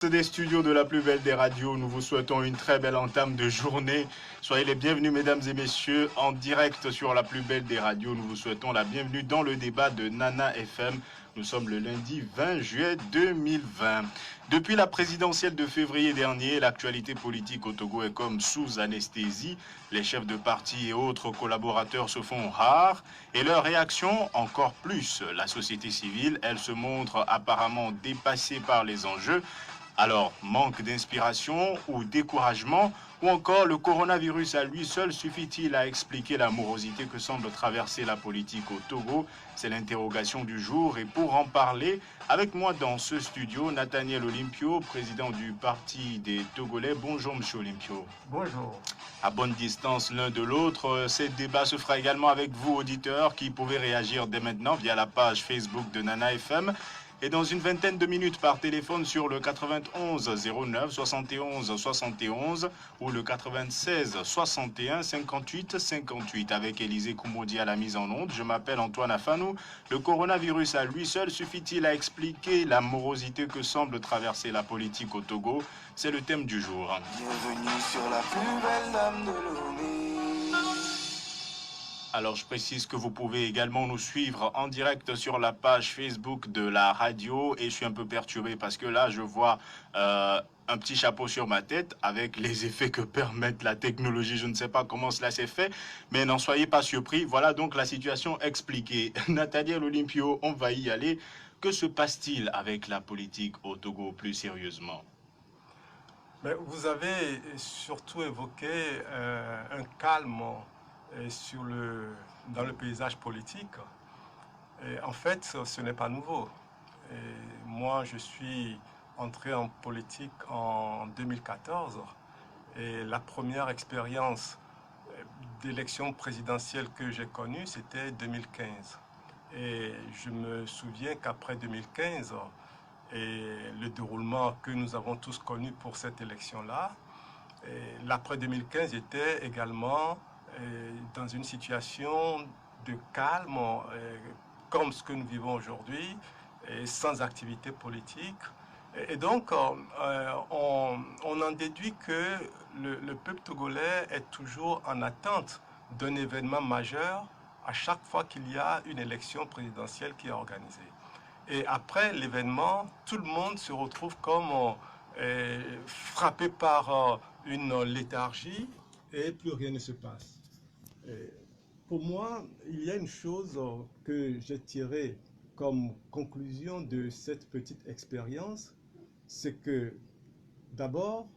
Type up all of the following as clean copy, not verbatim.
Des studios de la plus belle des radios, nous vous souhaitons une très belle entame de journée. Soyez les bienvenus mesdames et messieurs en direct sur la plus belle des radios. Nous vous souhaitons la bienvenue dans le débat de Nana FM. Nous sommes le lundi 20 juillet 2020. Depuis la présidentielle de février dernier, l'actualité politique au Togo est comme sous anesthésie. Les chefs de parti et autres collaborateurs se font rares et leur réaction encore plus. La société civile, elle se montre apparemment dépassée par les enjeux. Alors, manque d'inspiration ou découragement, ou encore le coronavirus à lui seul suffit-il à expliquer la morosité que semble traverser la politique au Togo? C'est l'interrogation du jour et pour en parler, avec moi dans ce studio, Nathaniel Olympio, président du Parti des Togolais. Bonjour Monsieur Olympio. Bonjour. À bonne distance l'un de l'autre, ce débat se fera également avec vous auditeurs qui pouvez réagir dès maintenant via la page Facebook de Nana FM et dans une vingtaine de minutes par téléphone sur le 91 09 71 71 ou le 96 61 58 58 avec Élisée Koumoudi à la mise en onde. Je m'appelle Antoine Afanou. Le coronavirus à lui seul suffit-il à expliquer la morosité que semble traverser la politique au Togo? C'est le thème du jour. Bienvenue sur la plus belle dame de Lomé. Alors, je précise que vous pouvez également nous suivre en direct sur la page Facebook de la radio. Et je suis un peu perturbé parce que là, je vois un petit chapeau sur ma tête avec les effets que permettent la technologie. Je ne sais pas comment cela s'est fait, mais n'en soyez pas surpris. Voilà donc la situation expliquée. Nathaniel Olympio, on va y aller. Que se passe-t-il avec la politique au Togo plus sérieusement? Mais vous avez surtout évoqué un calme dans le paysage politique. Et en fait, ce n'est pas nouveau. Et moi, je suis entré en politique en 2014 et la première expérience d'élection présidentielle que j'ai connue, c'était 2015. Et je me souviens qu'après 2015, et le déroulement que nous avons tous connu pour cette élection-là, l'après 2015 était également dans une situation de calme, comme ce que nous vivons aujourd'hui, sans activité politique. Et donc, on en déduit que le peuple togolais est toujours en attente d'un événement majeur à chaque fois qu'il y a une élection présidentielle qui est organisée. Et après l'événement, tout le monde se retrouve comme frappé par une léthargie et plus rien ne se passe. Et pour moi, il y a une chose que j'ai tirée comme conclusion de cette petite expérience, c'est que d'abord,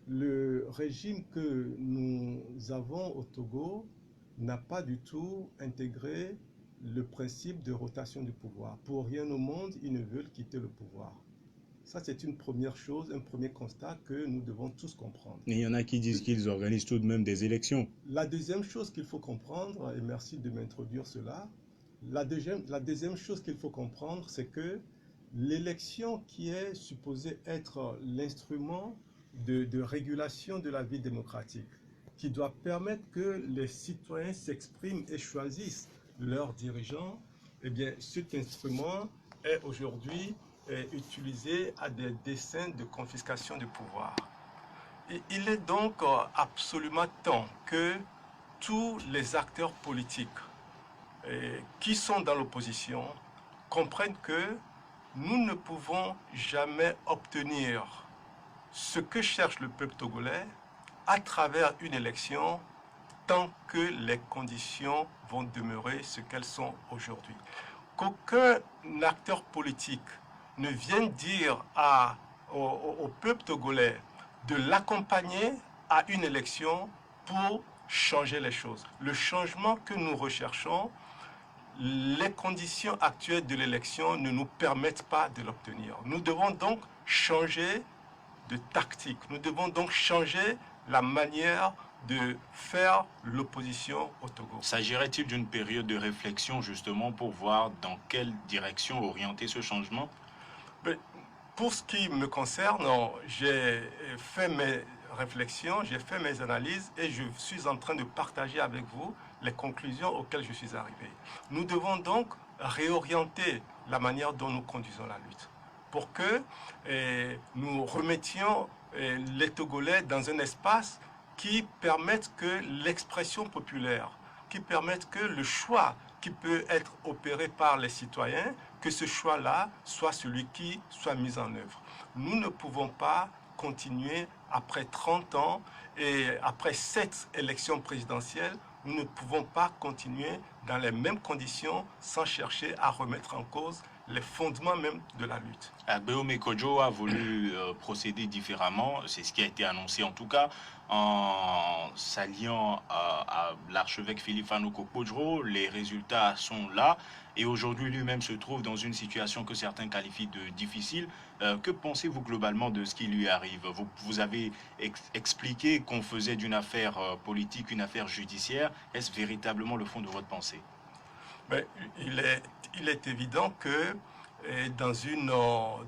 le régime que nous avons au Togo n'a pas du tout intégré le principe de rotation du pouvoir. Pour rien au monde, ils ne veulent quitter le pouvoir. Ça, c'est une première chose, un premier constat que nous devons tous comprendre. Et il y en a qui disent qu'ils organisent tout de même des élections. La deuxième chose qu'il faut comprendre, et merci de m'introduire cela, la deuxième chose qu'il faut comprendre, c'est que l'élection qui est supposée être l'instrument de régulation de la vie démocratique, qui doit permettre que les citoyens s'expriment et choisissent leurs dirigeants, eh bien, cet instrument est aujourd'hui utilisé à des desseins de confiscation du pouvoir. Et il est donc absolument temps que tous les acteurs politiques qui sont dans l'opposition comprennent que nous ne pouvons jamais obtenir ce que cherche le peuple togolais à travers une élection tant que les conditions vont demeurer ce qu'elles sont aujourd'hui. Qu'aucun acteur politique ne vienne dire au peuple togolais de l'accompagner à une élection pour changer les choses. Le changement que nous recherchons, les conditions actuelles de l'élection ne nous permettent pas de l'obtenir. Nous devons donc changer de tactique. Nous devons donc changer la manière de faire l'opposition au Togo. S'agirait-il d'une période de réflexion justement pour voir dans quelle direction orienter ce changement? Mais pour ce qui me concerne, j'ai fait mes réflexions, j'ai fait mes analyses et je suis en train de partager avec vous les conclusions auxquelles je suis arrivé. Nous devons donc réorienter la manière dont nous conduisons la lutte. pour que nous remettions les Togolais dans un espace qui permette que l'expression populaire, qui permette que le choix qui peut être opéré par les citoyens, que ce choix-là soit celui qui soit mis en œuvre. Nous ne pouvons pas continuer après 30 ans et après 7 élections présidentielles, nous ne pouvons pas continuer dans les mêmes conditions sans chercher à remettre en cause les fondements même de la lutte. Agbeome Kodjo a voulu procéder différemment, c'est ce qui a été annoncé en tout cas, en s'alliant à l'archevêque Philippe Fanoko Kodjo. Les résultats sont là et aujourd'hui lui-même se trouve dans une situation que certains qualifient de difficile. Que pensez-vous globalement de ce qui lui arrive? Vous avez expliqué qu'on faisait d'une affaire politique une affaire judiciaire. Est-ce véritablement le fond de votre pensée? Mais il est évident que dans une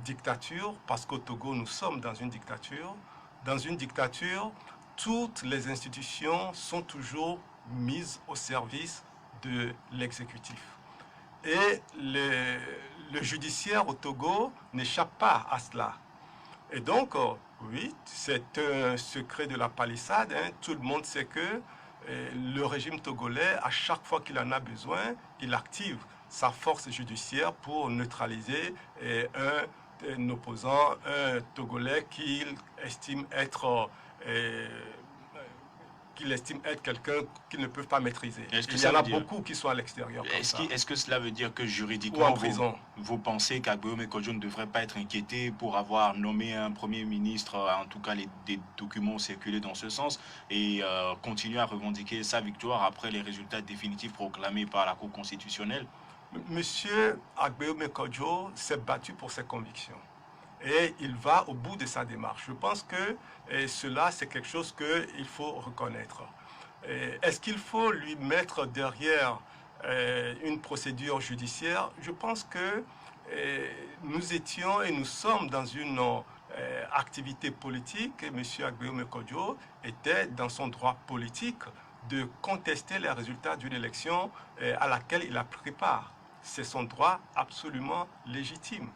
dictature, parce qu'au Togo nous sommes dans une dictature, toutes les institutions sont toujours mises au service de l'exécutif. Et le judiciaire au Togo n'échappe pas à cela. Et donc, oui, c'est un secret de la palissade. Tout le monde sait que le régime togolais, à chaque fois qu'il en a besoin, il active sa force judiciaire pour neutraliser un opposant, un Togolais qu'il estime être quelqu'un qu'ils ne peuvent pas maîtriser. Il y en a beaucoup qui sont à l'extérieur. Est-ce que cela veut dire que juridiquement, vous pensez qu'Agbeome Kodjo ne devrait pas être inquiété pour avoir nommé un Premier ministre, en tout cas des documents circulés dans ce sens, et continuer à revendiquer sa victoire après les résultats définitifs proclamés par la Cour constitutionnelle? Monsieur Agbeome Kodjo s'est battu pour ses convictions. Et il va au bout de sa démarche. Je pense que cela, c'est quelque chose qu'il faut reconnaître. Est-ce qu'il faut lui mettre derrière une procédure judiciaire? Je pense que nous étions et nous sommes dans une activité politique et M. Agbeome Kodjo était dans son droit politique de contester les résultats d'une élection à laquelle il a pris part. C'est son droit absolument légitime.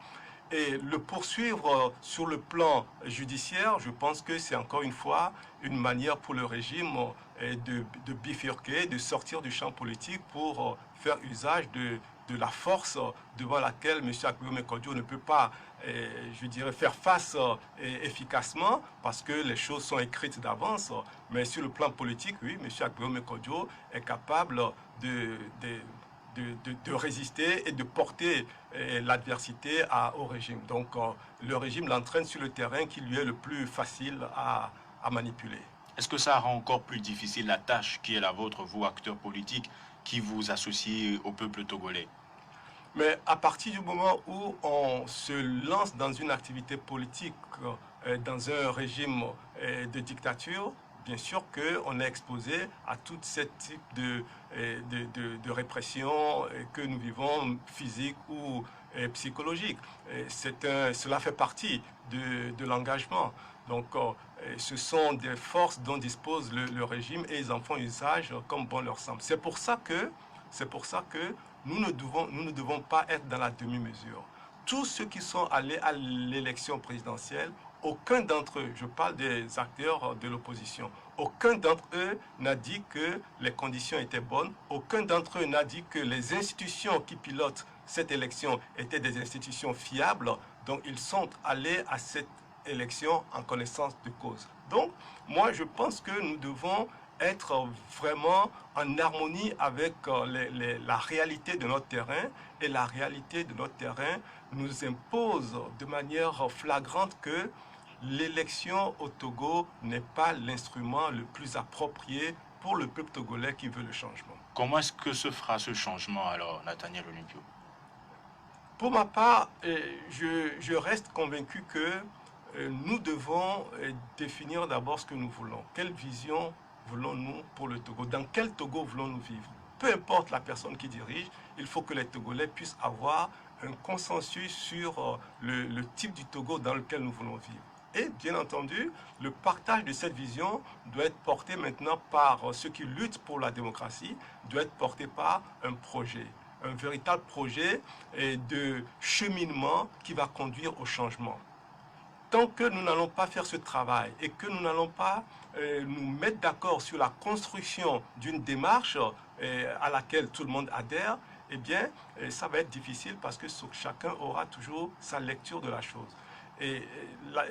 Et le poursuivre sur le plan judiciaire, je pense que c'est encore une fois une manière pour le régime de bifurquer, de sortir du champ politique pour faire usage de la force devant laquelle M. Agbeome Kodjo ne peut pas, je dirais, faire face efficacement parce que les choses sont écrites d'avance. Mais sur le plan politique, oui, M. Agbeome Kodjo est capable de résister et de porter l'adversité au régime. Donc le régime l'entraîne sur le terrain qui lui est le plus facile à manipuler. Est-ce que ça rend encore plus difficile la tâche qui est la vôtre, vous, acteurs politiques, qui vous associez au peuple togolais? Mais à partir du moment où on se lance dans une activité politique, dans un régime de dictature, bien sûr qu'on est exposé à tout ce type de répression que nous vivons, physique ou psychologique. Cela fait partie de l'engagement. Donc, ce sont des forces dont dispose le régime et ils en font usage comme bon leur semble. C'est pour ça que nous ne devons pas être dans la demi-mesure. Tous ceux qui sont allés à l'élection présidentielle, aucun d'entre eux, je parle des acteurs de l'opposition, aucun d'entre eux n'a dit que les conditions étaient bonnes, aucun d'entre eux n'a dit que les institutions qui pilotent cette élection étaient des institutions fiables, donc ils sont allés à cette élection en connaissance de cause. Donc, moi, je pense que nous devons être vraiment en harmonie avec la réalité de notre terrain. Et la réalité de notre terrain nous impose de manière flagrante que l'élection au Togo n'est pas l'instrument le plus approprié pour le peuple togolais qui veut le changement. Comment est-ce que se fera ce changement alors, Nathaniel Olympio? Pour ma part, je reste convaincu que nous devons définir d'abord ce que nous voulons. Quelle vision voulons-nous pour le Togo? Dans quel Togo voulons-nous vivre? Peu importe la personne qui dirige, il faut que les Togolais puissent avoir un consensus sur le type du Togo dans lequel nous voulons vivre. Et bien entendu, le partage de cette vision doit être porté maintenant par ceux qui luttent pour la démocratie, doit être porté par un projet. un véritable projet de cheminement qui va conduire au changement. Tant que nous n'allons pas faire ce travail et que nous n'allons pas nous mettre d'accord sur la construction d'une démarche à laquelle tout le monde adhère, eh bien, ça va être difficile parce que chacun aura toujours sa lecture de la chose. Et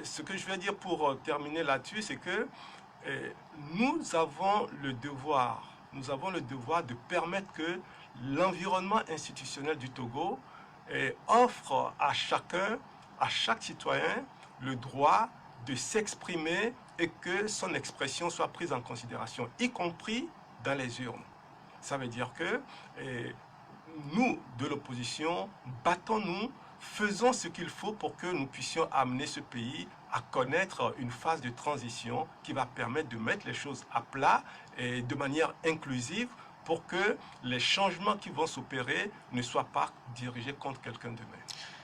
ce que je vais dire pour terminer là-dessus, c'est que nous avons le devoir de permettre que l'environnement institutionnel du Togo offre à chacun, à chaque citoyen, le droit de s'exprimer et que son expression soit prise en considération, y compris dans les urnes. Ça veut dire que nous, de l'opposition, battons-nous, faisons ce qu'il faut pour que nous puissions amener ce pays à connaître une phase de transition qui va permettre de mettre les choses à plat et de manière inclusive pour que les changements qui vont s'opérer ne soient pas dirigés contre quelqu'un de même.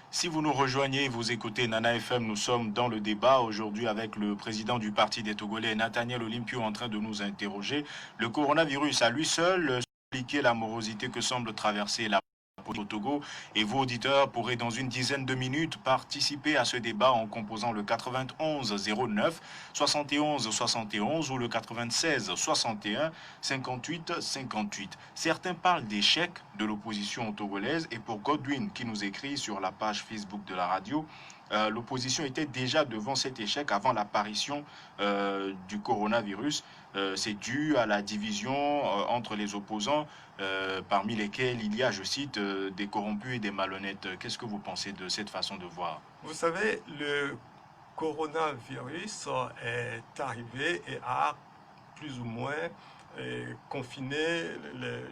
Si vous nous rejoignez, vous écoutez Nana FM, nous sommes dans le débat aujourd'hui avec le président du Parti des Togolais, Nathaniel Olympio, en train de nous interroger. Le coronavirus à lui seul expliquer la morosité que semble traverser la au Togo, et vous, auditeurs, pourrez dans une dizaine de minutes participer à ce débat en composant le 91 09 71 71 ou le 96 61 58 58. Certains parlent d'échec de l'opposition togolaise, et pour Godwin qui nous écrit sur la page Facebook de la radio, l'opposition était déjà devant cet échec avant l'apparition du coronavirus. C'est dû à la division entre les opposants, parmi lesquels il y a, je cite, des corrompus et des malhonnêtes. Qu'est-ce que vous pensez de cette façon de voir? Vous savez, le coronavirus est arrivé et a plus ou moins confiné,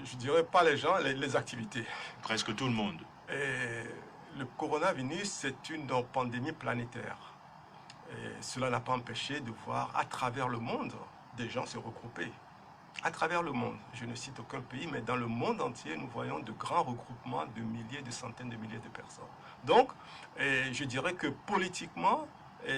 je dirais pas les gens, les activités. Presque tout le monde. Le coronavirus, c'est une pandémie planétaire. Et cela n'a pas empêché de voir à travers le monde des gens se regrouper. À travers le monde, je ne cite aucun pays, mais dans le monde entier, nous voyons de grands regroupements de milliers, de centaines de milliers de personnes. Donc, je dirais que politiquement,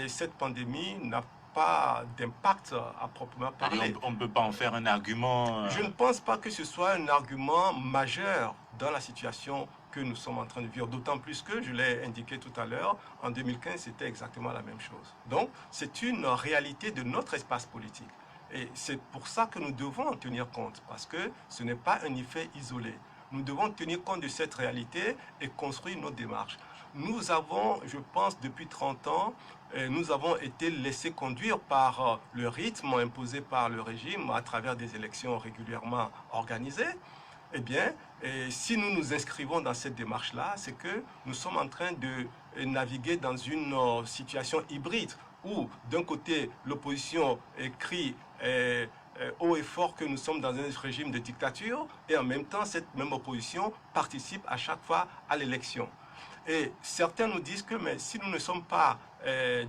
cette pandémie n'a pas d'impact à proprement parler. On ne peut pas en faire un argument. Je ne pense pas que ce soit un argument majeur dans la situation que nous sommes en train de vivre, d'autant plus que, je l'ai indiqué tout à l'heure, en 2015, c'était exactement la même chose. Donc, c'est une réalité de notre espace politique. Et c'est pour ça que nous devons en tenir compte, parce que ce n'est pas un effet isolé. Nous devons tenir compte de cette réalité et construire nos démarches. Nous avons, je pense, depuis 30 ans, nous avons été laissés conduire par le rythme imposé par le régime à travers des élections régulièrement organisées. Eh bien, si nous nous inscrivons dans cette démarche-là, c'est que nous sommes en train de naviguer dans une situation hybride où, d'un côté, l'opposition crie haut et fort que nous sommes dans un régime de dictature, et en même temps, cette même opposition participe à chaque fois à l'élection. Et certains nous disent que mais si nous ne sommes pas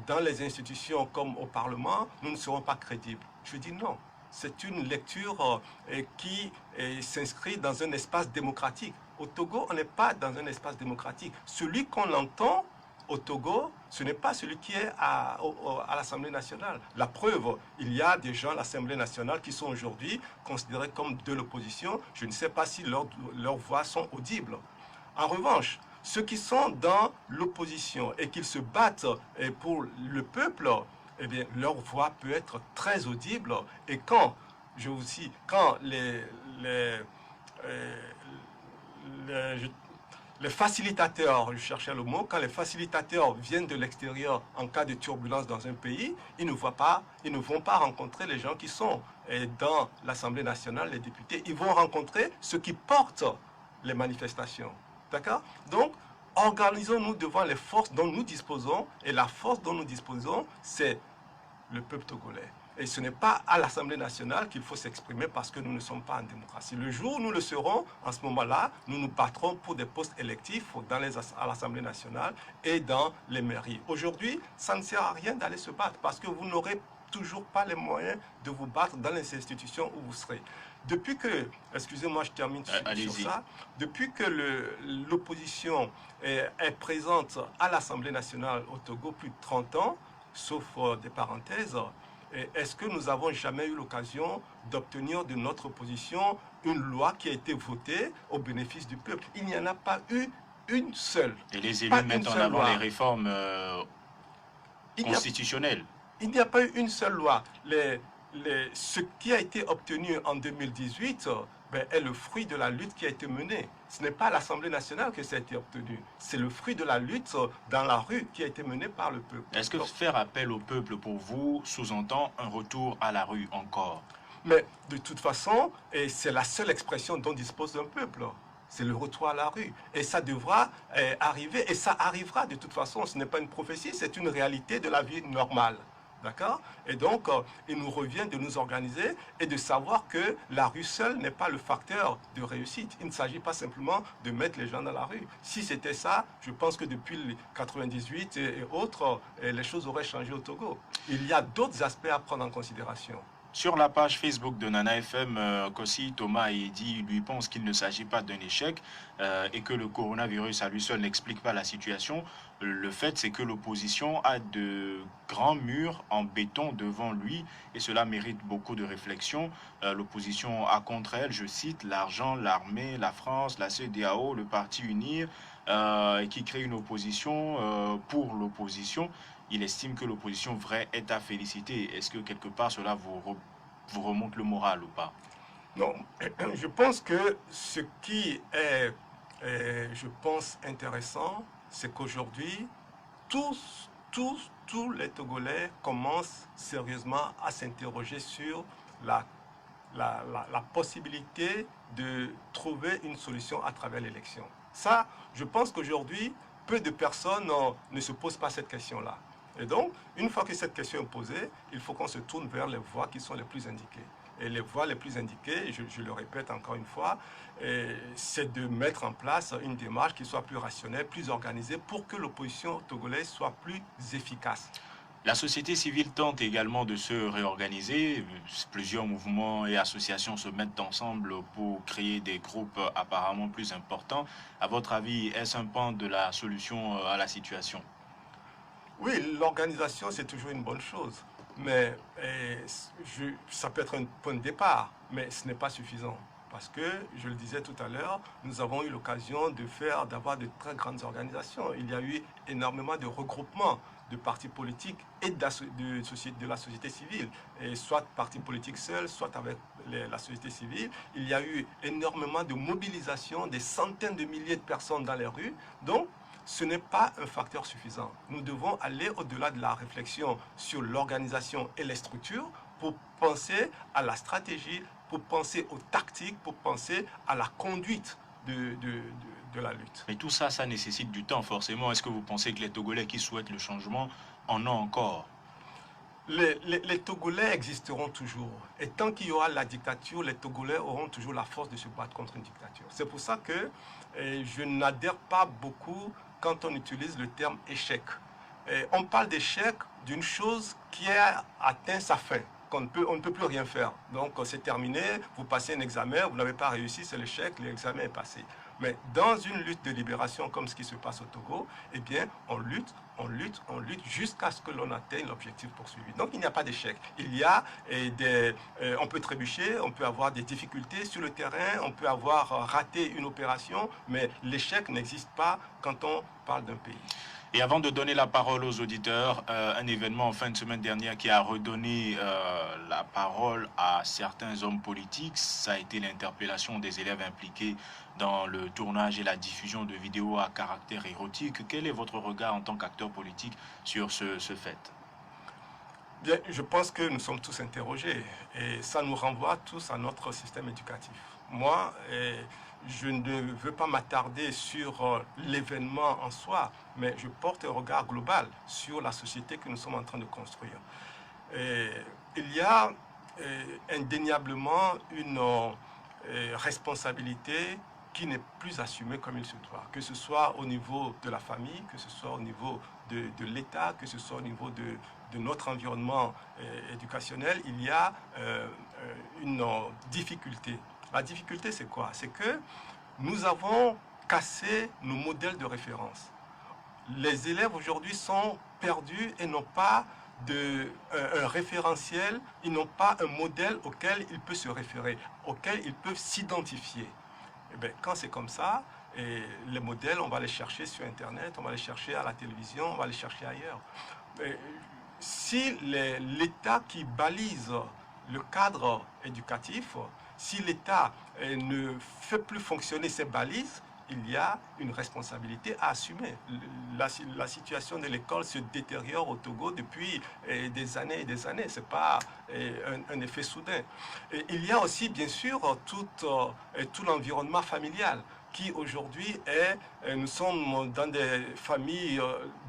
dans les institutions comme au Parlement, nous ne serons pas crédibles. Je dis non. C'est une lecture qui s'inscrit dans un espace démocratique. Au Togo, on n'est pas dans un espace démocratique. Celui qu'on entend au Togo, ce n'est pas celui qui est à l'Assemblée nationale. La preuve, il y a des gens à l'Assemblée nationale qui sont aujourd'hui considérés comme de l'opposition. Je ne sais pas si leurs voix sont audibles. En revanche, ceux qui sont dans l'opposition et qui se battent pour le peuple, eh bien, leur voix peut être très audible. Et quand, les facilitateurs, je cherchais le mot, quand les facilitateurs viennent de l'extérieur en cas de turbulence dans un pays, ils ne vont pas rencontrer les gens qui sont dans l'Assemblée nationale, les députés. Ils vont rencontrer ceux qui portent les manifestations. D'accord? Donc, organisons-nous devant les forces dont nous disposons, et la force dont nous disposons, c'est le peuple togolais. Et ce n'est pas à l'Assemblée nationale qu'il faut s'exprimer parce que nous ne sommes pas en démocratie. Le jour où nous le serons, en ce moment-là, nous nous battrons pour des postes électifs à l'Assemblée nationale et dans les mairies. Aujourd'hui, ça ne sert à rien d'aller se battre parce que vous n'aurez toujours pas les moyens de vous battre dans les institutions où vous serez. Depuis que, excusez-moi, je termine sur ça, depuis que l'opposition est présente à l'Assemblée nationale au Togo plus de 30 ans, sauf des parenthèses, est-ce que nous n'avons jamais eu l'occasion d'obtenir de notre opposition une loi qui a été votée au bénéfice du peuple. Il n'y en a pas eu une seule. Et les Pas élus une mettent en seule avant loi. les réformes Il n'y a constitutionnelles. Il n'y a pas eu une seule loi. Ce qui a été obtenu en 2018 est le fruit de la lutte qui a été menée. Ce n'est pas à l'Assemblée nationale que ça a été obtenu. C'est le fruit de la lutte dans la rue qui a été menée par le peuple. Est-ce que faire appel au peuple pour vous sous-entend un retour à la rue encore? Mais de toute façon, et c'est la seule expression dont dispose un peuple. C'est le retour à la rue. Et ça devra arriver, et ça arrivera de toute façon. Ce n'est pas une prophétie, c'est une réalité de la vie normale. D'accord? Et donc, il nous revient de nous organiser et de savoir que la rue seule n'est pas le facteur de réussite. Il ne s'agit pas simplement de mettre les gens dans la rue. Si c'était ça, je pense que depuis 98 et autres, les choses auraient changé au Togo. Il y a d'autres aspects à prendre en considération. Sur la page Facebook de Nana FM, Kossi, Thomas et Eddy lui pensent qu'il ne s'agit pas d'un échec et que le coronavirus à lui seul n'explique pas la situation. Le fait, c'est que l'opposition a de grands murs en béton devant lui et cela mérite beaucoup de réflexion. L'opposition a contre elle, je cite, l'argent, l'armée, la France, la CEDEAO, le Parti Unir, qui crée une opposition pour l'opposition. Il estime que l'opposition vraie est à féliciter. Est-ce que quelque part cela vous remonte le moral ou pas? Non, je pense que ce qui est, je pense, intéressant, c'est qu'aujourd'hui, tous les Togolais commencent sérieusement à s'interroger sur la possibilité de trouver une solution à travers l'élection. Ça, je pense qu'aujourd'hui, peu de personnes ne se posent pas cette question-là. Et donc, une fois que cette question est posée, il faut qu'on se tourne vers les voies qui sont les plus indiquées. Et les voies les plus indiquées, je le répète encore une fois, c'est de mettre en place une démarche qui soit plus rationnelle, plus organisée, pour que l'opposition togolaise soit plus efficace. La société civile tente également de se réorganiser. Plusieurs mouvements et associations se mettent ensemble pour créer des groupes apparemment plus importants. À votre avis, est-ce un pan de la solution à la situation? Oui, l'organisation, c'est toujours une bonne chose. Mais ça peut être un point de départ, mais ce n'est pas suffisant. Parce que, je le disais tout à l'heure, nous avons eu l'occasion d'avoir de très grandes organisations. Il y a eu énormément de regroupements de partis politiques et de la société civile. Et soit partis politiques seuls, soit avec la société civile. Il y a eu énormément de mobilisation, des centaines de milliers de personnes dans les rues. Donc, ce n'est pas un facteur suffisant. Nous devons aller au-delà de la réflexion sur l'organisation et les structures pour penser à la stratégie, pour penser aux tactiques, pour penser à la conduite de la lutte. Mais tout ça, ça nécessite du temps forcément. Est-ce que vous pensez que les Togolais qui souhaitent le changement en ont encore? Les Togolais existeront toujours. Et tant qu'il y aura la dictature, les Togolais auront toujours la force de se battre contre une dictature. C'est pour ça que je n'adhère pas beaucoup quand on utilise le terme échec. On parle d'échec d'une chose qui a atteint sa fin. On ne peut plus rien faire. Donc c'est terminé, vous passez un examen, vous n'avez pas réussi, c'est l'échec, l'examen est passé. Mais dans une lutte de libération comme ce qui se passe au Togo, eh bien, on lutte jusqu'à ce que l'on atteigne l'objectif poursuivi. Donc il n'y a pas d'échec. Il y a on peut trébucher, on peut avoir des difficultés sur le terrain, on peut avoir raté une opération, mais l'échec n'existe pas quand on parle d'un pays. Et avant de donner la parole aux auditeurs, un événement en fin de semaine dernière qui a redonné la parole à certains hommes politiques, ça a été l'interpellation des élèves impliqués dans le tournage et la diffusion de vidéos à caractère érotique. Quel est votre regard en tant qu'acteur politique sur ce fait? Bien, je pense que nous sommes tous interrogés et ça nous renvoie tous à notre système éducatif. Moi, je ne veux pas m'attarder sur l'événement en soi, mais je porte un regard global sur la société que nous sommes en train de construire. Il y a indéniablement une responsabilité qui n'est plus assumée comme il se doit, que ce soit au niveau de la famille, que ce soit au niveau de l'État, que ce soit au niveau de notre environnement éducationnel. Il y a une difficulté. La difficulté, c'est quoi? C'est que nous avons cassé nos modèles de référence. Les élèves aujourd'hui sont perdus et n'ont pas un référentiel, ils n'ont pas un modèle auquel ils peuvent se référer, auquel ils peuvent s'identifier. Et bien, quand c'est comme ça, et les modèles, on va les chercher sur Internet, on va les chercher à la télévision, on va les chercher ailleurs. Et si l'État qui balise le cadre éducatif, si l'État ne fait plus fonctionner ses balises, il y a une responsabilité à assumer. La situation de l'école se détériore au Togo depuis des années et des années. Ce n'est pas un effet soudain. Et il y a aussi, bien sûr, tout l'environnement familial qui aujourd'hui nous sommes dans des familles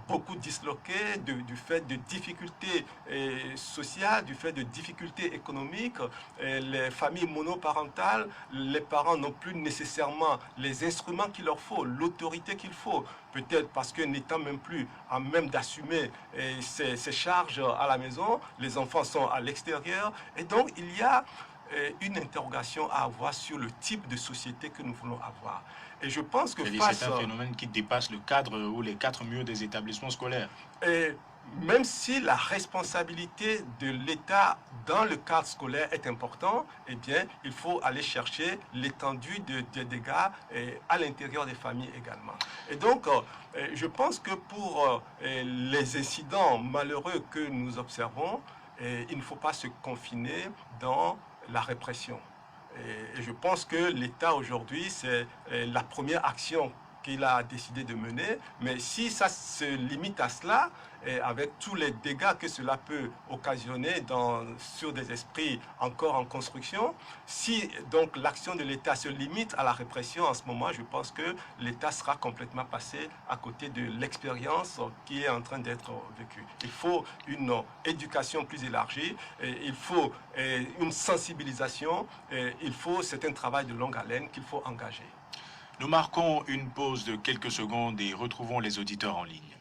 beaucoup disloquées du fait de difficultés sociales, du fait de difficultés économiques. Les familles monoparentales, les parents n'ont plus nécessairement les instruments qu'il leur faut, l'autorité qu'il faut, peut-être parce que n'étant même plus à même d'assumer ces charges à la maison, les enfants sont à l'extérieur, et donc il y a une interrogation à avoir sur le type de société que nous voulons avoir. Et je pense que c'est un phénomène qui dépasse le cadre ou les quatre murs des établissements scolaires. Et même si la responsabilité de l'État dans le cadre scolaire est importante, eh bien, il faut aller chercher l'étendue des dégâts à l'intérieur des familles également. Et donc, je pense que pour les incidents malheureux que nous observons, il ne faut pas se confiner dans la répression. Et je pense que l'État aujourd'hui, c'est la première action qu'il a décidé de mener, mais si ça se limite à cela, et avec tous les dégâts que cela peut occasionner sur des esprits encore en construction, si donc l'action de l'État se limite à la répression en ce moment, je pense que l'État sera complètement passé à côté de l'expérience qui est en train d'être vécue. Il faut une éducation plus élargie, et il faut une sensibilisation, et c'est un travail de longue haleine qu'il faut engager. Nous marquons une pause de quelques secondes et retrouvons les auditeurs en ligne.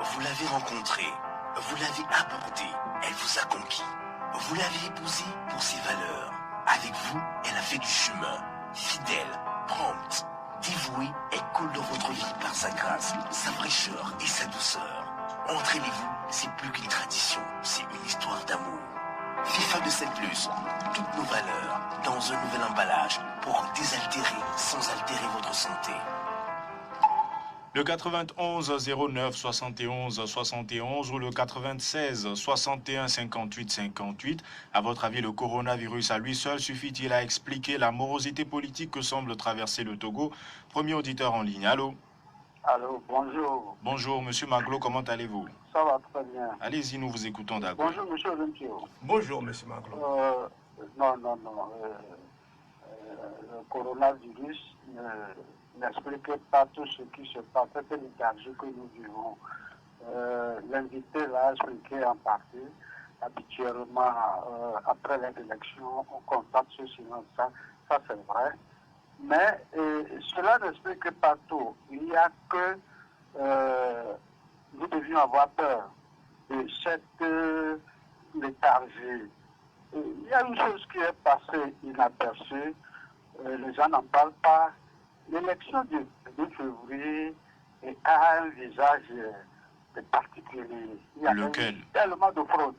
Vous l'avez rencontrée, vous l'avez abordée, elle vous a conquis. Vous l'avez épousée pour ses valeurs. Avec vous, elle a fait du chemin. Fidèle, prompte, dévouée, elle coule dans votre vie par sa grâce, sa fraîcheur et sa douceur. Entraînez-vous, c'est plus qu'une tradition, c'est une histoire d'amour. FIFA de 7+, toutes nos valeurs, dans un nouvel emballage, pour désaltérer sans altérer votre santé. Le 91 09 71 71 ou le 96 61 58 58. À votre avis, le coronavirus à lui seul suffit-il à expliquer la morosité politique que semble traverser le Togo? Premier auditeur en ligne. Allô? Allô, bonjour. Bonjour, monsieur Maglo, comment allez-vous? Ça va très bien. Allez-y, nous vous écoutons d'accord. Bonjour, monsieur Olympio. Bonjour, monsieur Maglo. Non. Le coronavirus n'explique pas tout ce qui se passe, cette énergie que nous vivons. L'invité l'a expliqué en partie. Habituellement, après les élections, on constate ce silence. Ça c'est vrai. Mais cela n'explique pas tout. Il n'y a que nous devions avoir peur de cette léthargie. Il y a une chose qui est passée inaperçue, les gens n'en parlent pas. L'élection du 2 février a un visage particulier. Il y avait Lequel? tellement de fraude.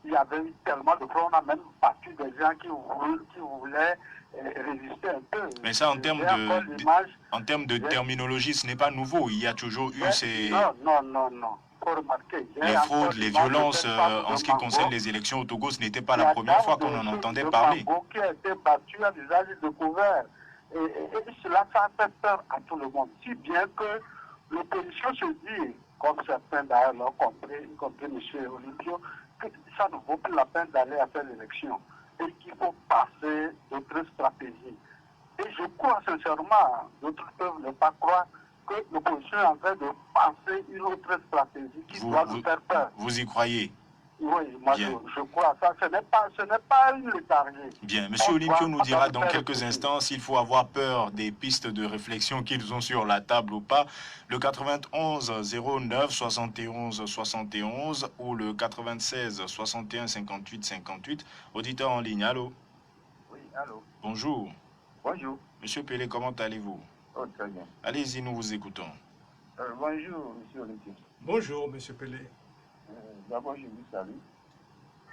Il y avait eu tellement de fraude. On a même battu des gens qui voulaient résister un peu. Mais ça, en termes de terminologie, ce n'est pas nouveau. Il y a toujours eu ces... Non. Faut remarquer, les fraudes, les violences en ce qui concerne les élections au Togo, ce n'était pas la première fois qu'on en entendait parler. Qui a été battu à visage découvert. Et cela, ça fait peur à tout le monde. Si bien que l'opposition se dit, comme certains d'ailleurs l'ont compris, y compris M. Olympio, que ça ne vaut plus la peine d'aller à faire l'élection. Et qu'il faut passer d'autres stratégies. Et je crois sincèrement, d'autres peuvent ne pas croire, que l'opposition est en train de penser une autre stratégie qui doit nous faire peur. Vous y croyez? Oui, moi je crois ça. Ce n'est pas une léthargie. Bien, M. Olympio nous dira dans quelques instants s'il faut avoir peur des pistes de réflexion qu'ils ont sur la table ou pas. Le 91 09 71 71 ou le 96 61 58 58. Auditeur en ligne, allô? Oui, allô. Bonjour. Bonjour. Monsieur Pelé, comment allez-vous? Oh, très bien. Allez-y, nous vous écoutons. Bonjour, monsieur Olivier. Bonjour, Monsieur Pelé. D'abord, je vous salue.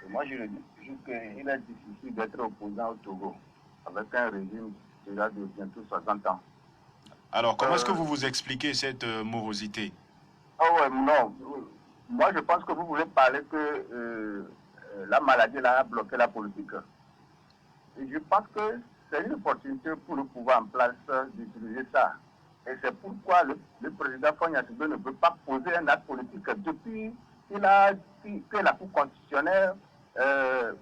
Et moi, je le dis toujours qu'il est difficile d'être opposant au Togo avec un régime déjà de bientôt 60 ans. Alors, comment est-ce que vous vous expliquez cette morosité? Oh ouais, non. Moi, je pense que vous voulez parler que la maladie là, a bloqué la politique. Et je pense que c'est une opportunité pour le pouvoir en place d'utiliser ça. Et c'est pourquoi le président Fogna Toubé ne veut pas poser un acte politique depuis qu'il a dit que la Cour constitutionnelle,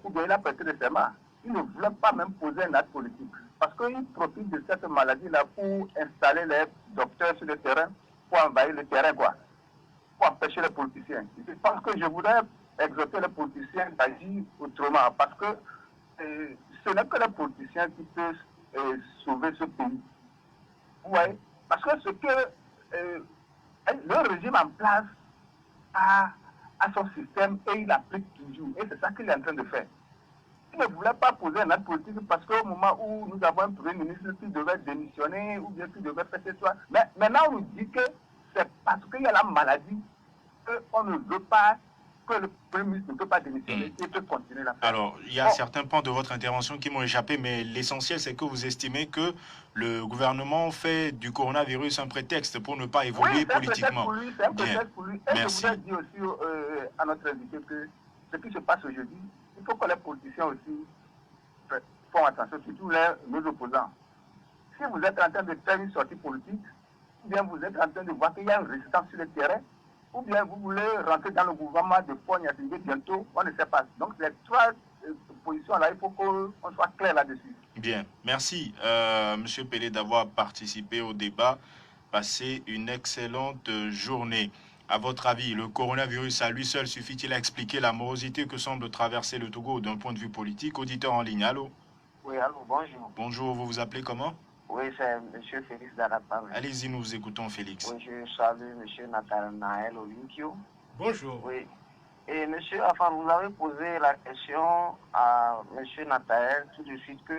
ou bien il a prêté le serment. Il ne voulait pas même poser un acte politique. Parce qu'il profite de cette maladie-là pour installer les docteurs sur le terrain, pour envahir le terrain, quoi. Pour empêcher les politiciens. Je pense que je voudrais exhorter les politiciens d'agir autrement. Parce que ce n'est que les politiciens qui peuvent sauver ce pays. Vous voyez? Parce que ce que le régime en place a son système et il applique toujours. Et c'est ça qu'il est en train de faire. Il ne voulait pas poser un acte politique parce qu'au moment où nous avons un premier ministre qui devait démissionner ou bien qui devait faire ce soir, mais maintenant on nous dit que c'est parce qu'il y a la maladie qu'on ne veut pas, que le premier ministre ne peut pas démissionner et peut continuer la faire. Alors, il y a certains points de votre intervention qui m'ont échappé, mais l'essentiel, c'est que vous estimez que le gouvernement fait du coronavirus un prétexte pour ne pas évoluer politiquement. C'est un prétexte pour lui. Et Merci. je voudrais dire aussi à notre invité que ce qui se passe aujourd'hui, il faut que les politiciens aussi font attention, surtout nos opposants. Si vous êtes en train de faire une sortie politique, ou bien vous êtes en train de voir qu'il y a une résistance sur le terrain, ou bien vous voulez rentrer dans le gouvernement de Fogna Toubé bientôt, on ne sait pas. Donc les trois positions-là, il faut qu'on soit clair là-dessus. Bien, merci Monsieur Pelé d'avoir participé au débat. Passez une excellente journée. À votre avis, le coronavirus à lui seul suffit-il à expliquer la morosité que semble traverser le Togo d'un point de vue politique? Auditeur en ligne, allô? Oui, allô, bonjour. Bonjour, vous vous appelez comment? Oui, c'est M. Félix Darapam. Allez-y, nous vous écoutons, Félix. Oui, je salue M. Nathanaël Olympio. Bonjour. Oui. Et M. Afan, vous avez posé la question à M. Nathanaël tout de suite que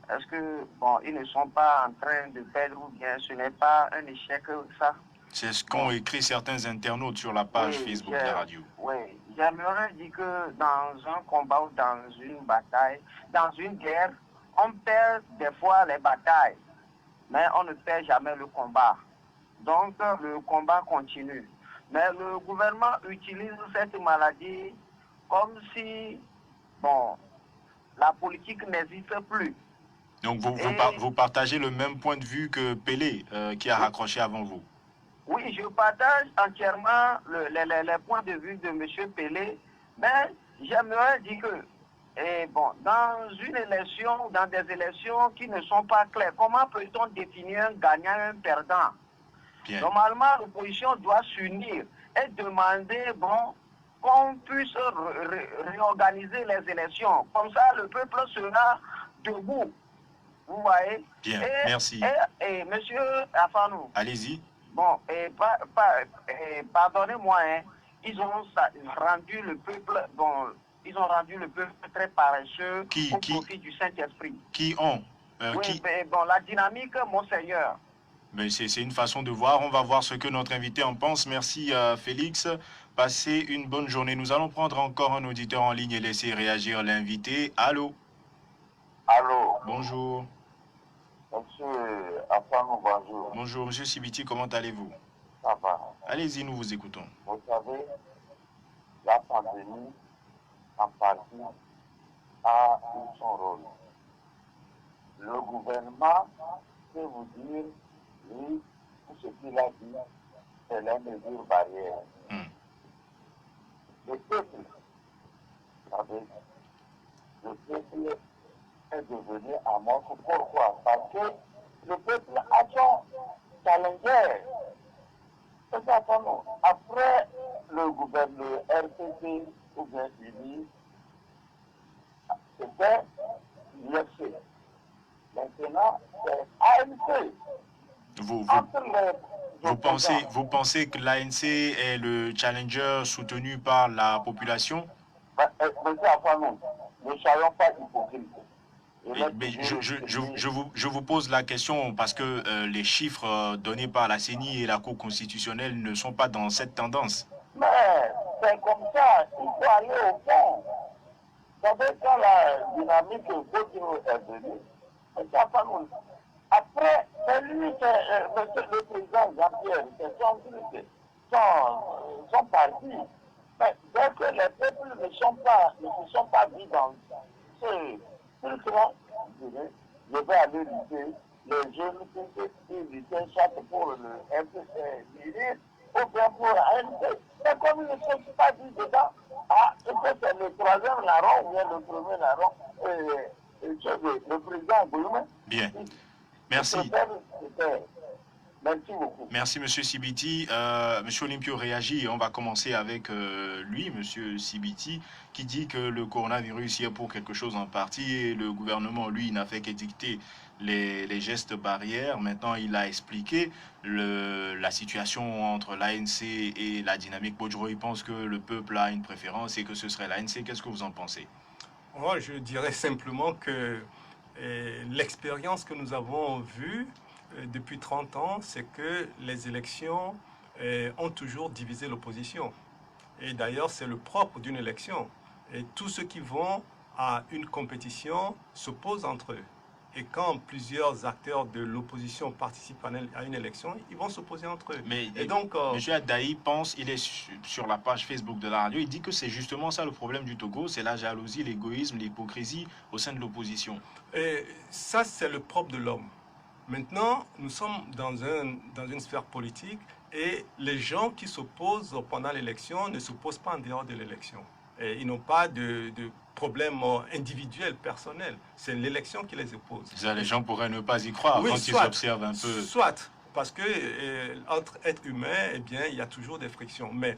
est-ce que, bon, ils ne sont pas en train de perdre ou bien ce n'est pas un échec, ça? C'est ce qu'ont écrit certains internautes sur la page Oui, Facebook de la radio. Oui, j'aimerais dire que dans un combat ou dans une bataille, dans une guerre, on perd des fois les batailles, mais on ne perd jamais le combat. Donc le combat continue. Mais le gouvernement utilise cette maladie comme si, bon, la politique n'existe plus. Donc vous partagez le même point de vue que Pelé, qui a raccroché avant vous. Oui, je partage entièrement les points de vue de M. Pelé, mais j'aimerais dire que, dans une élection, dans des élections qui ne sont pas claires, comment peut-on définir un gagnant et un perdant? Bien. Normalement, l'opposition doit s'unir et demander, qu'on puisse réorganiser les élections. Comme ça, le peuple sera debout. Vous voyez? Bien, merci. Et monsieur Afanou. Allez-y. Bon, pardonnez-moi, ils ont rendu le peuple, très paresseux au profit du Saint-Esprit. Qui ont la dynamique, monseigneur. Mais c'est une façon de voir. On va voir ce que notre invité en pense. Merci Félix. Passez une bonne journée. Nous allons prendre encore un auditeur en ligne et laisser réagir l'invité. Allô? Allô? Bonjour. Monsieur Afano, bonjour. Bonjour, monsieur Sibiti, comment allez-vous? Ça va. Allez-y, nous vous écoutons. Vous savez, la pandémie, en partie, a eu son rôle. Le gouvernement peut vous dire, lui, tout ce qu'il a dit, c'est les mesures barrières. Le peuple, vous savez, le peuple est devenu amorphe. Pourquoi? Parce que le peuple a son challenger. C'est ça, non. Après le gouvernement RPC ou bien Fini, c'était l'UFC. Maintenant, c'est ANC. Vous pensez que l'ANC est le challenger soutenu par la population? Monsieur Afano, ne soyons pas hypocrites. Mais je vous pose la question parce que les chiffres donnés par la CENI et la Cour constitutionnelle ne sont pas dans cette tendance. Mais c'est comme ça, il faut aller au fond. Vous savez, quand la dynamique Godino est venue, ça pas nous. Après, c'est lui, monsieur le président Jean-Pierre, c'est son parti. Mais dès que les peuples ne se sont pas mis dans ce truc-là, je vais aller lutter. Les jeunes qui luttaient soit pour le FPC, ou bien pour ANC. Mais comme ils ne sont pas dit dedans, peut-être c'est le troisième larron ou bien le premier larron, le président Goulou. Bien. Merci. Merci beaucoup. Merci, Monsieur Sibiti. Monsieur Olympio réagit et on va commencer avec lui, Monsieur Sibiti, qui dit que le coronavirus y est pour quelque chose en partie et le gouvernement, lui, n'a fait qu'édicter les gestes barrières. Maintenant, il a expliqué la situation entre l'ANC et la dynamique. Bodjro, il pense que le peuple a une préférence et que ce serait l'ANC. Qu'est-ce que vous en pensez? Moi, je dirais simplement que l'expérience que nous avons vue depuis 30 ans, c'est que les élections ont toujours divisé l'opposition. Et d'ailleurs, c'est le propre d'une élection. Et tous ceux qui vont à une compétition s'opposent entre eux. Et quand plusieurs acteurs de l'opposition participent à une élection, ils vont s'opposer entre eux. Mais et donc, M. Adaï pense, il est sur la page Facebook de la radio, il dit que c'est justement ça le problème du Togo, c'est la jalousie, l'égoïsme, l'hypocrisie au sein de l'opposition. Et ça, c'est le propre de l'homme. Maintenant, nous sommes dans une sphère politique et les gens qui s'opposent pendant l'élection ne s'opposent pas en dehors de l'élection. Et ils n'ont pas de problème individuel, personnel. C'est l'élection qui les oppose. Les gens pourraient ne pas y croire quand ils observent un peu. Soit, parce que entre êtres humains, eh bien, il y a toujours des frictions. Mais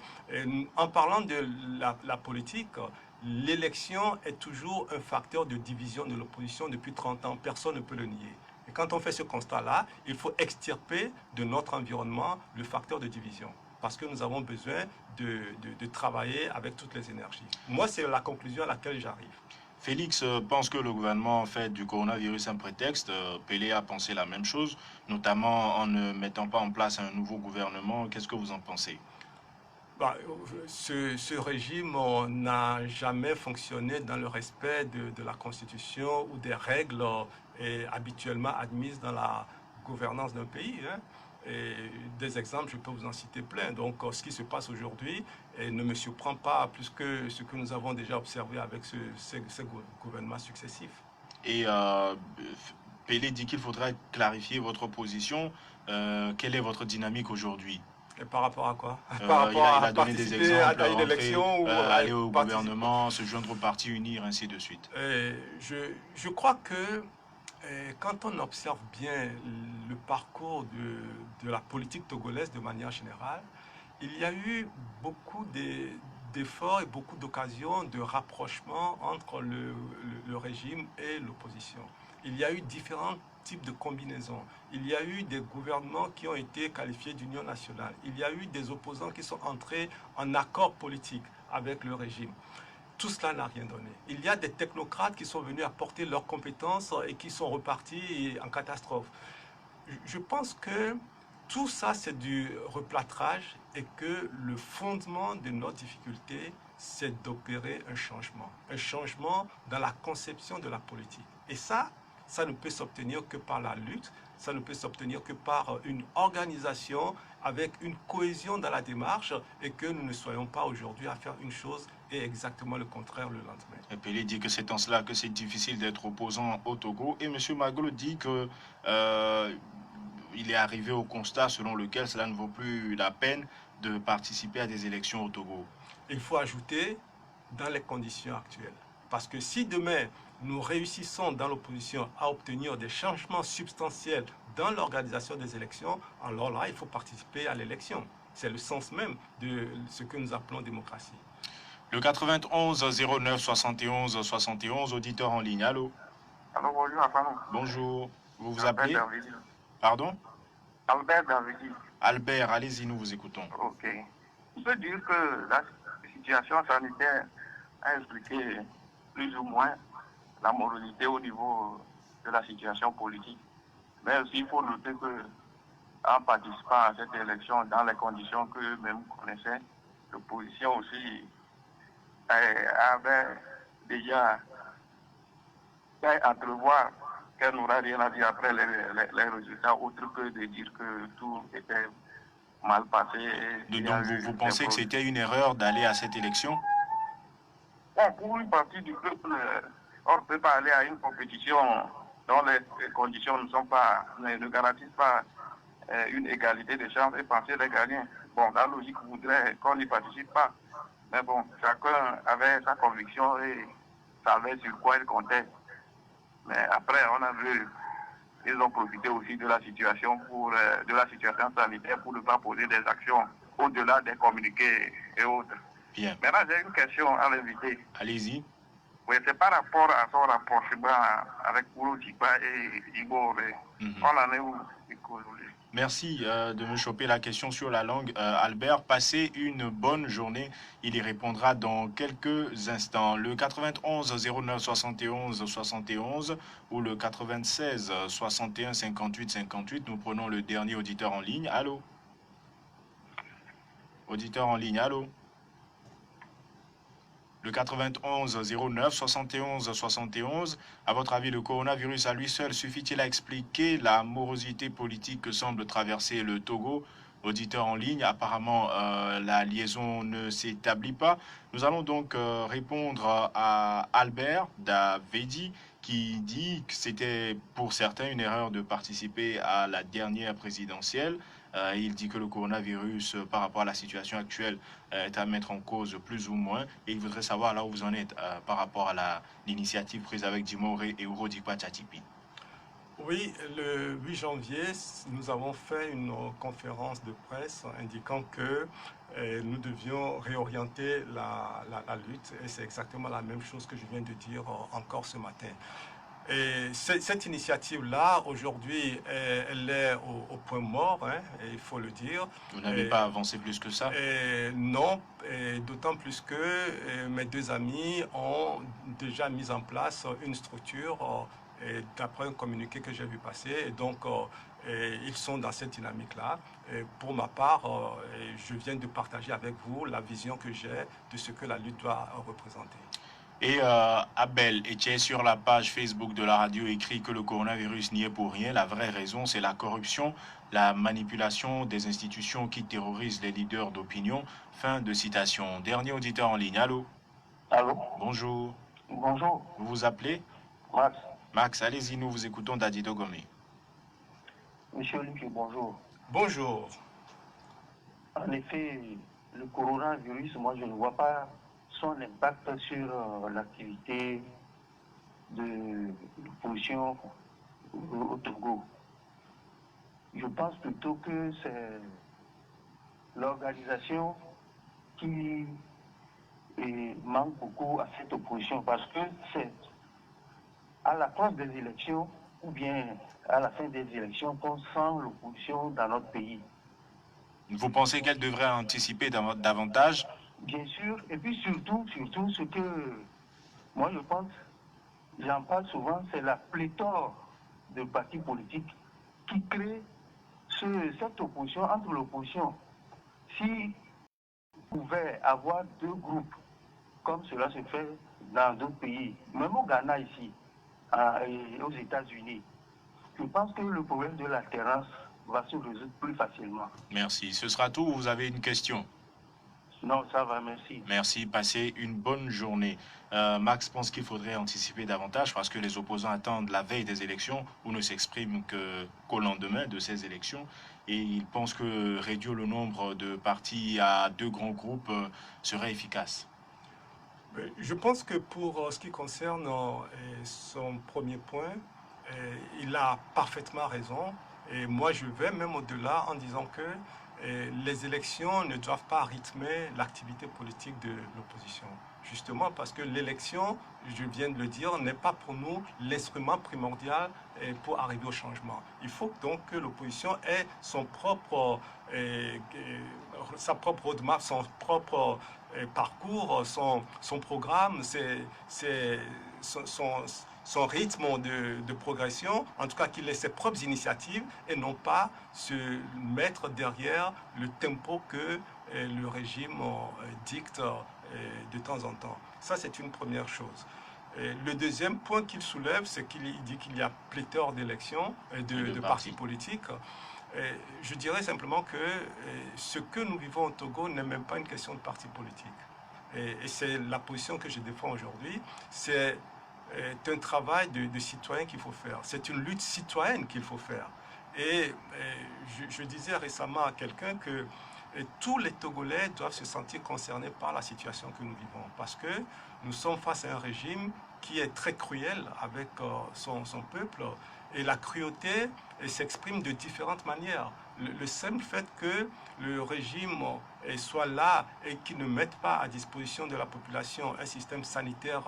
en parlant de la politique, l'élection est toujours un facteur de division de l'opposition depuis 30 ans. Personne ne peut le nier. Et quand on fait ce constat-là, il faut extirper de notre environnement le facteur de division. Parce que nous avons besoin de travailler avec toutes les énergies. Moi, c'est la conclusion à laquelle j'arrive. Félix pense que le gouvernement fait du coronavirus un prétexte. Pélé a pensé la même chose, notamment en ne mettant pas en place un nouveau gouvernement. Qu'est-ce que vous en pensez? Ce régime n'a jamais fonctionné dans le respect de la Constitution ou des règles habituellement admises dans la gouvernance d'un pays. Et des exemples, je peux vous en citer plein. Donc, ce qui se passe aujourd'hui ne me surprend pas plus que ce que nous avons déjà observé avec ces gouvernements successifs. Et Pélé dit qu'il faudrait clarifier votre position. Quelle est votre dynamique aujourd'hui? Et par rapport à quoi? Par rapport à donné des exemples, à une élection ou aller au gouvernement, se joindre au parti unir, ainsi de suite. Je crois que quand on observe bien le parcours de la politique togolaise de manière générale, il y a eu beaucoup d'efforts et beaucoup d'occasions de rapprochement entre le régime et l'opposition. Il y a eu différents types de combinaisons. Il y a eu des gouvernements qui ont été qualifiés d'union nationale. Il y a eu des opposants qui sont entrés en accord politique avec le régime. Tout cela n'a rien donné. Il y a des technocrates qui sont venus apporter leurs compétences et qui sont repartis en catastrophe. Je pense que tout ça, c'est du replâtrage et que le fondement de notre difficulté, c'est d'opérer un changement dans la conception de la politique. Et ça ne peut s'obtenir que par la lutte, ça ne peut s'obtenir que par une organisation avec une cohésion dans la démarche et que nous ne soyons pas aujourd'hui à faire une chose et exactement le contraire le lendemain. Et Pélé dit que c'est en cela que c'est difficile d'être opposant au Togo. Et M. Maglo dit que il est arrivé au constat selon lequel cela ne vaut plus la peine de participer à des élections au Togo. Il faut ajouter dans les conditions actuelles. Parce que si demain, nous réussissons dans l'opposition à obtenir des changements substantiels dans l'organisation des élections, alors là, il faut participer à l'élection. C'est le sens même de ce que nous appelons démocratie. Le 91 09 71 71, auditeur en ligne. Allô? Alors, bonjour, Afano. Bonjour. Vous vous appelez? Pardon? Albert Davidi. Albert, allez-y, nous vous écoutons. Ok. Je peux dire que la situation sanitaire a expliqué plus ou moins la morosité au niveau de la situation politique. Mais aussi, il faut noter que en participant à cette élection dans les conditions que eux-mêmes connaissaient, l'opposition aussi avait déjà fait entrevoir qu'elle n'aura rien à dire après les résultats, autre que de dire que tout était mal passé. Donc vous pensez que c'était une erreur d'aller à cette élection? Bon, pour une partie du peuple, on ne peut pas aller à une compétition dont les conditions ne garantissent pas une égalité de chances et penser les gagner. Bon, la logique voudrait qu'on n'y participe pas. Mais bon, chacun avait sa conviction et savait sur quoi il comptait. Mais après, on a vu, ils ont profité aussi de la situation sanitaire pour ne pas poser des actions au-delà des communiqués et autres. Bien. Maintenant, j'ai une question à l'invité. Allez-y. Oui, c'est par rapport à son rapprochement avec Kouro Djigba et Igbo. On en est où? Merci de me choper la question sur la langue. Albert, passez une bonne journée. Il y répondra dans quelques instants. Le 91 09 71 71 ou le 96 61 58 58. Nous prenons le dernier auditeur en ligne. Allô? Auditeur en ligne, allô? Le 91 09 71 71. À votre avis, le coronavirus à lui seul suffit-il à expliquer la morosité politique que semble traverser le Togo? Auditeur en ligne, apparemment la liaison ne s'établit pas. Nous allons donc répondre à Albert Davedi qui dit que c'était pour certains une erreur de participer à la dernière présidentielle. Il dit que le coronavirus, par rapport à la situation actuelle, est à mettre en cause plus ou moins. Et il voudrait savoir là où vous en êtes par rapport à l'initiative prise avec Djimoré et Uro Dikwa Tchatipi. Oui, le 8 janvier, nous avons fait une conférence de presse indiquant que nous devions réorienter la lutte. Et c'est exactement la même chose que je viens de dire encore ce matin. Et cette initiative-là, aujourd'hui, elle est au point mort, hein, il faut le dire. Vous n'avez pas avancé plus que ça? Non, d'autant plus que mes deux amis ont déjà mis en place une structure d'après un communiqué que j'ai vu passer. Et donc, ils sont dans cette dynamique-là. Pour ma part, je viens de partager avec vous la vision que j'ai de ce que la lutte doit représenter. Et Abel Etier sur la page Facebook de la radio écrit que le coronavirus n'y est pour rien. La vraie raison, c'est la corruption, la manipulation des institutions qui terrorisent les leaders d'opinion. Fin de citation. Dernier auditeur en ligne. Allô? Allô? Bonjour. Bonjour. Vous vous appelez? Max. Max, allez-y, nous vous écoutons d'Adido Gomé. Monsieur Luc, bonjour. Bonjour. En effet, le coronavirus, moi je ne vois pas son impact sur l'activité de l'opposition au Togo. Je pense plutôt que c'est l'organisation qui manque beaucoup à cette opposition parce que c'est à l'approche des élections ou bien à la fin des élections qu'on sent l'opposition dans notre pays. Vous pensez qu'elle devrait anticiper davantage? Bien sûr, et puis surtout, ce que moi je pense, j'en parle souvent, c'est la pléthore de partis politiques qui crée cette opposition entre l'opposition. Si on pouvait avoir deux groupes, comme cela se fait dans d'autres pays, même au Ghana ici, et aux États-Unis, je pense que le problème de l'alternance va se résoudre plus facilement. Merci. Ce sera tout ou vous avez une question? Non, ça va, merci. Merci, passez une bonne journée. Max pense qu'il faudrait anticiper davantage parce que les opposants attendent la veille des élections ou ne s'expriment qu'au lendemain de ces élections. Et il pense que réduire le nombre de partis à deux grands groupes serait efficace. Je pense que pour ce qui concerne son premier point, il a parfaitement raison. Et moi, je vais même au-delà en disant que les élections ne doivent pas rythmer l'activité politique de l'opposition. Justement parce que l'élection, je viens de le dire, n'est pas pour nous l'instrument primordial pour arriver au changement. Il faut donc que l'opposition ait sa propre roadmap, son propre son rythme de progression, en tout cas qu'il ait ses propres initiatives et non pas se mettre derrière le tempo que le régime dicte de temps en temps. Ça, c'est une première chose. Et le deuxième point qu'il soulève, c'est qu'il dit qu'il y a pléthore d'élections et de partis politiques. Et je dirais simplement que ce que nous vivons au Togo n'est même pas une question de parti politique. Et c'est la position que je défends aujourd'hui. C'est un travail de citoyen qu'il faut faire. C'est une lutte citoyenne qu'il faut faire. Et je disais récemment à quelqu'un que tous les Togolais doivent se sentir concernés par la situation que nous vivons. Parce que nous sommes face à un régime qui est très cruel avec son peuple. Et la cruauté s'exprime de différentes manières. Le simple fait que le régime soit là et qu'il ne mette pas à disposition de la population un système sanitaire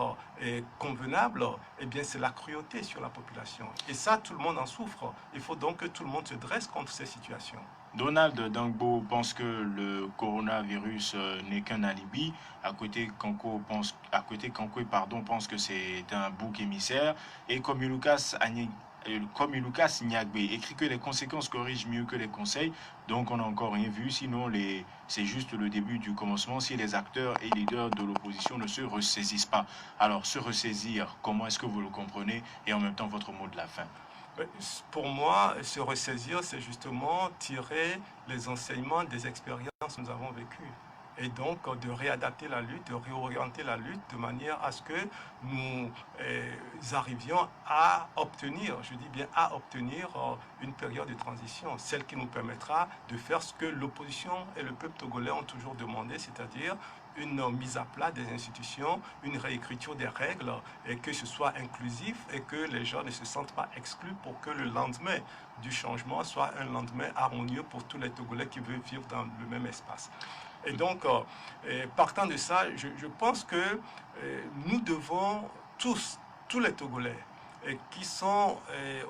convenable, eh bien c'est la cruauté sur la population. Et ça, tout le monde en souffre. Il faut donc que tout le monde se dresse contre ces situations. Donald Dangbo pense que le coronavirus n'est qu'un alibi. À côté, Kankwe pense que c'est un bouc émissaire. Et comme Lucas Nyagbe écrit que les conséquences corrigent mieux que les conseils, donc on n'a encore rien vu, sinon c'est juste le début du commencement si les acteurs et leaders de l'opposition ne se ressaisissent pas. Alors se ressaisir, comment est-ce que vous le comprenez et en même temps votre mot de la fin? Pour moi, se ressaisir, c'est justement tirer les enseignements des expériences que nous avons vécues. Et donc de réadapter la lutte, de réorienter la lutte de manière à ce que nous arrivions à obtenir, je dis bien à obtenir une période de transition, celle qui nous permettra de faire ce que l'opposition et le peuple togolais ont toujours demandé, c'est-à-dire une mise à plat des institutions, une réécriture des règles, et que ce soit inclusif et que les gens ne se sentent pas exclus pour que le lendemain du changement soit un lendemain harmonieux pour tous les Togolais qui veulent vivre dans le même espace. Et donc, partant de ça, je pense que nous devons tous les Togolais qui sont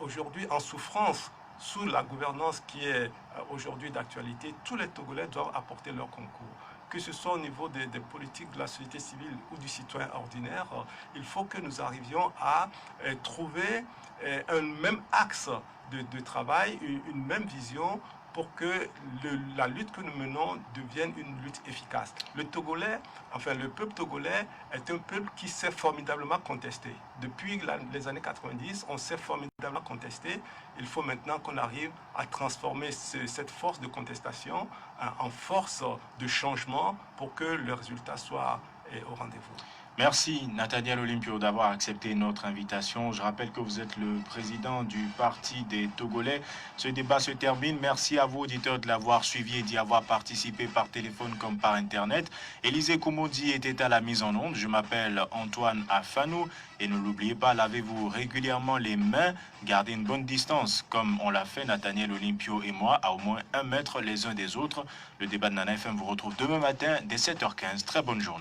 aujourd'hui en souffrance sous la gouvernance qui est aujourd'hui d'actualité, tous les Togolais doivent apporter leur concours. Que ce soit au niveau des politiques de la société civile ou du citoyen ordinaire, il faut que nous arrivions à trouver un même axe de travail, une même vision pour que la lutte que nous menons devienne une lutte efficace. Le peuple togolais est un peuple qui s'est formidablement contesté. Depuis les années 90, on s'est formidablement contesté. Il faut maintenant qu'on arrive à transformer cette force de contestation en force de changement pour que le résultat soit au rendez-vous. Merci Nathaniel Olympio d'avoir accepté notre invitation. Je rappelle que vous êtes le président du Parti des Togolais. Ce débat se termine. Merci à vous auditeurs de l'avoir suivi et d'y avoir participé par téléphone comme par Internet. Élisée Koumodi était à la mise en onde. Je m'appelle Antoine Afanou. Et ne l'oubliez pas, lavez-vous régulièrement les mains. Gardez une bonne distance comme on l'a fait Nathaniel Olympio et moi à au moins 1 mètre les uns des autres. Le débat de Nana FM vous retrouve demain matin dès 7h15. Très bonne journée.